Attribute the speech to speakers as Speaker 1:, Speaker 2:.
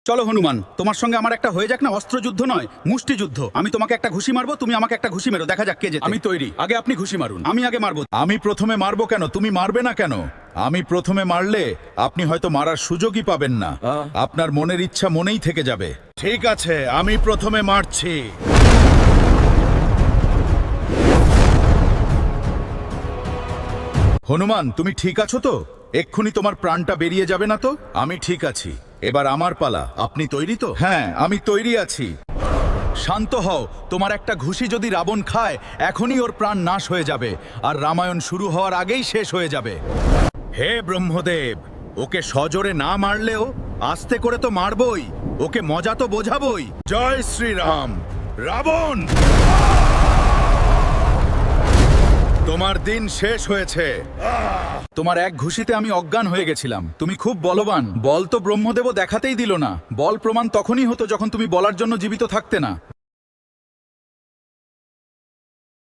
Speaker 1: চলো হনুমান, তোমার সঙ্গে আমার একটা হয়ে যাক না, অস্ত্রযুদ্ধ নয় মুষ্টিযুদ্ধ। আমি তোমাকে একটা ঘুষি মারবো, তুমি আমাকে একটা ঘুষি মেরো, দেখা যাক কে জেতে।
Speaker 2: আমি তৈরি।
Speaker 1: আগে আপনি ঘুষি মারুন, আমি আগে মারবো।
Speaker 3: আমি প্রথমে মারবো কেন? তুমি মারবে না কেন? আমি প্রথমে মারলে আপনি হয়তো মারার সুযোগই পাবেন না। আপনার মনের ইচ্ছা মনেই থেকে যাবে। ঠিক আছে, আমি প্রথমে মারছি। হনুমান, তুমি ঠিক আছো তো? এক্ষুনি তোমার প্রাণটা বেরিয়ে যাবে না তো? আমি ঠিক আছি, এবার আমার পালা। আপনি তৈরি তো? হ্যাঁ, আমি তৈরি আছি। শান্ত হও, তোমার একটা ঘুষি যদি রাবণ খায় এখনই ওর প্রাণ নাশ হয়ে যাবে, আর রামায়ণ শুরু হওয়ার আগেই শেষ হয়ে যাবে। হে ব্রহ্মদেব, ওকে সজোরে না মারলেও আস্তে করে তো মারবই, ওকে মজা তো বোঝাবই। জয় শ্রীরাম। রাবণ, তোমার দিন শেষ হয়েছে। তোমার এক ঘুষিতে আমি অজ্ঞান হয়ে গেছিলাম। তুমি খুব বলবান। বল তো ব্রহ্মদেবও দেখাতেই দিল না। বল প্রমাণ তখনই হতো যখন তুমি বলার জন্য জীবিত থাকতে না।